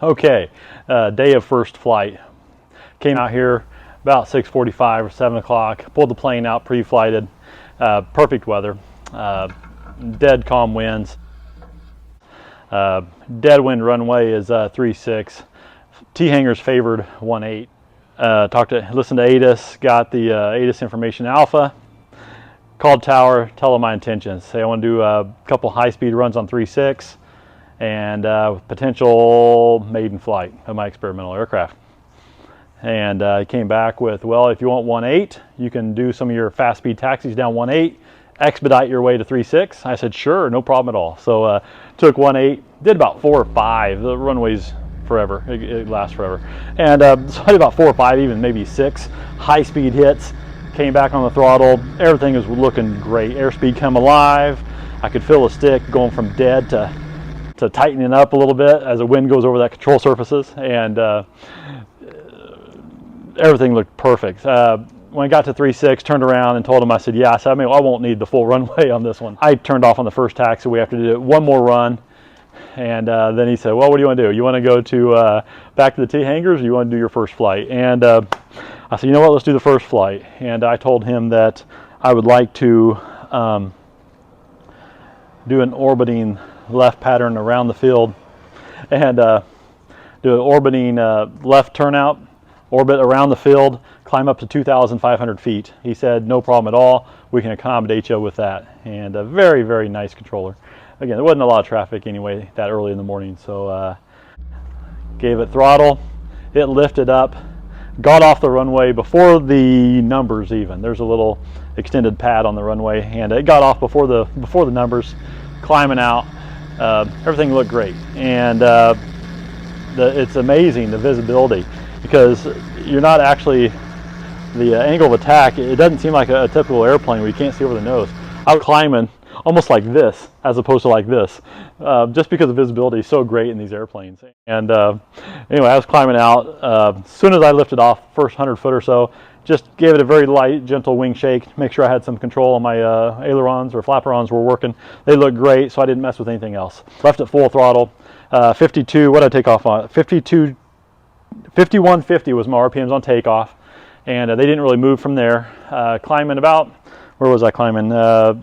Okay, day of first flight. Came out here about 6:45 or 7 o'clock, pulled the plane out pre-flighted, perfect weather, dead calm winds. Dead wind runway is 36. T-hangers favored 18. Listened to ATIS, got the ATIS information alpha, called tower, tell them my intentions. Say I want to do a couple high-speed runs on 36 and potential maiden flight of my experimental aircraft. And he came back with, well, if you want 18, you can do some of your fast-speed taxis down 18, expedite your way to 36. I said, sure, no problem at all. So took 18, did about 4 or 5. The runway's forever, it lasts forever. And so I did about 4 or 5, even maybe 6 high-speed hits. Came back on the throttle, everything was looking great. Airspeed come alive. I could feel the stick going from dead to tightening up a little bit as the wind goes over that control surfaces, and everything looked perfect. When I got to 36, turned around and told him, I said, yeah, I won't need the full runway on this one. I turned off on the first taxi. We have to do one more run. And then he said, well, what do you want to do? You want to go to back to the T-hangers, or you want to do your first flight? And I said, you know what, let's do the first flight. And I told him that I would like to do an orbiting left pattern around the field and do an orbiting left turnout, orbit around the field, climb up to 2,500 feet. He said, no problem at all. We can accommodate you with that. And a very, very nice controller. Again, there wasn't a lot of traffic anyway that early in the morning, so gave it throttle. It lifted up, got off the runway before the numbers even. There's a little extended pad on the runway, and it got off before the numbers, climbing out. Everything looked great, and it's amazing, the visibility, because you're not actually, the angle of attack, it doesn't seem like a typical airplane where you can't see over the nose. I was climbing almost like this as opposed to like this, just because the visibility is so great in these airplanes. And anyway, I was climbing out. As soon as I lifted off, first 100 foot or so, just gave it a very light, gentle wing shake, make sure I had some control on my ailerons or flaperons were working. They looked great, so I didn't mess with anything else. Left at full throttle. 52, what did I take off on? 5150 was my RPMs on takeoff, and they didn't really move from there. Climbing about, where was I climbing?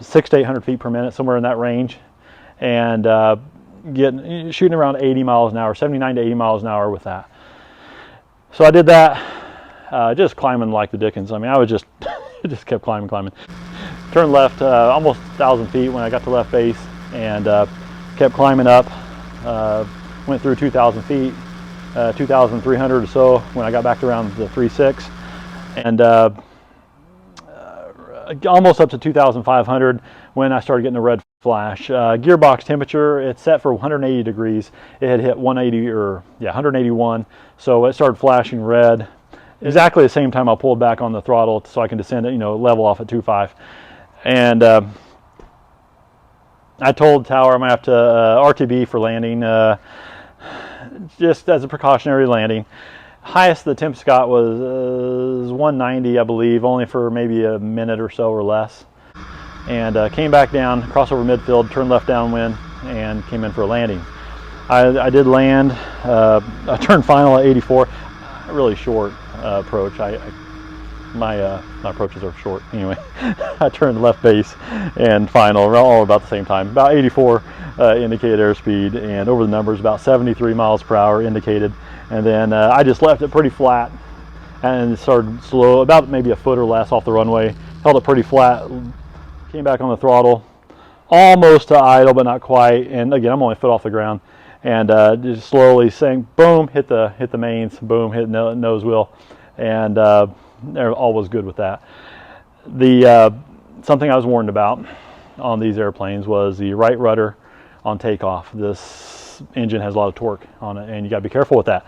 600 to 800 feet per minute, somewhere in that range, and shooting around 80 miles an hour, 79 to 80 miles an hour with that. So I did that. Just climbing like the dickens. I mean, I was just kept climbing. Turned left almost 1,000 feet when I got to left base, and kept climbing up. Went through 2,000 feet, 2,300 or so when I got back to around the 36, and almost up to 2,500 when I started getting a red flash. Gearbox temperature, it's set for 180 degrees. It had hit 181, so it started flashing red. Exactly the same time I pulled back on the throttle so I can descend it, level off at 2.5. And I told tower I'm gonna have to RTB for landing, just as a precautionary landing. Highest the temps got was 190, I believe, only for maybe a minute or so or less. And came back down, crossover midfield, turned left downwind, and came in for a landing. I did land. I turned final at 84. Really short approach. My approaches are short anyway. I turned left base and final all about the same time. About 84 indicated airspeed, and over the numbers about 73 miles per hour indicated. And then I just left it pretty flat and started slow, about maybe a foot or less off the runway. Held it pretty flat. Came back on the throttle, almost to idle but not quite. And again, I'm only a foot off the ground. And just slowly saying, boom, hit the mains, boom, hit nose wheel, and all was good with that. The something I was warned about on these airplanes was the right rudder on takeoff. This engine has a lot of torque on it, and you got to be careful with that.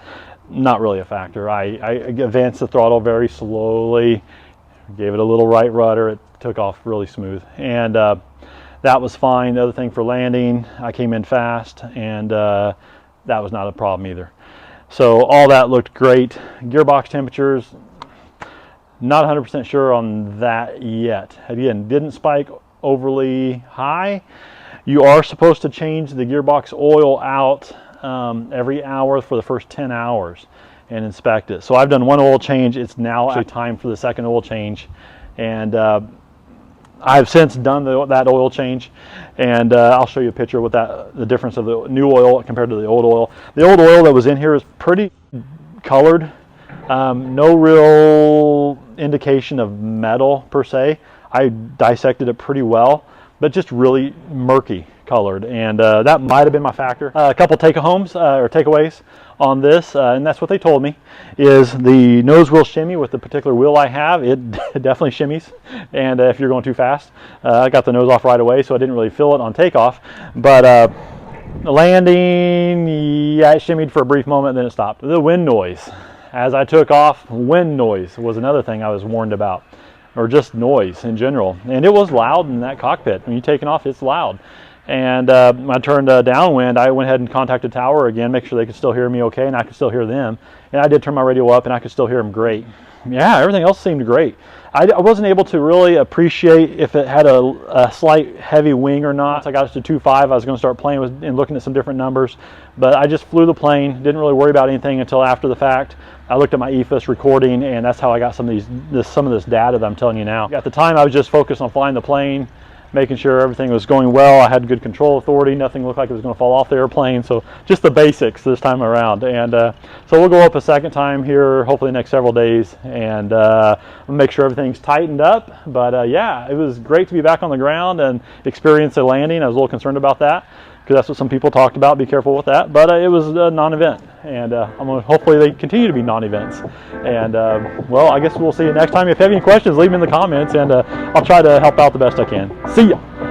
Not really a factor. I advanced the throttle very slowly, gave it a little right rudder. It took off really smooth, and that was fine. The other thing for landing, I came in fast, and that was not a problem either. So all that looked great. Gearbox temperatures, not 100% sure on that yet. Again, didn't spike overly high. You are supposed to change the gearbox oil out every hour for the first 10 hours and inspect it. So I've done one oil change. It's now actually time for the second oil change, and I've since done that oil change, and I'll show you a picture with the difference of the new oil compared to the old oil. The old oil that was in here is pretty colored, no real indication of metal per se. I dissected it pretty well, but just really murky colored, and that might have been my factor. A couple take-homes or takeaways on this, and that's what they told me, is the nose wheel shimmy with the particular wheel I have. It definitely shimmies, and if you're going too fast, I got the nose off right away, so I didn't really feel it on takeoff. But the landing, yeah, it shimmied for a brief moment, then it stopped. The wind noise, as I took off, wind noise was another thing I was warned about, or just noise in general, and it was loud in that cockpit. When you're taking off, it's loud. And when I turned downwind, I went ahead and contacted tower again, make sure they could still hear me okay, and I could still hear them. And I did turn my radio up, and I could still hear them great. Yeah, everything else seemed great. I wasn't able to really appreciate if it had a slight heavy wing or not. So I got it to 2.5. I was going to start playing with and looking at some different numbers, but I just flew the plane. Didn't really worry about anything until after the fact. I looked at my EFIS recording, and that's how I got some of this data that I'm telling you now. At the time, I was just focused on flying the plane, making sure everything was going well. I had good control authority. Nothing looked like it was going to fall off the airplane. So just the basics this time around. And so we'll go up a second time here, hopefully the next several days, and make sure everything's tightened up. But yeah, it was great to be back on the ground and experience a landing. I was a little concerned about that, because that's what some people talked about. Be careful with that. But it was a non-event, and hopefully they continue to be non-events. And well, I guess we'll see you next time. If you have any questions, leave them in the comments, and I'll try to help out the best I can. See ya.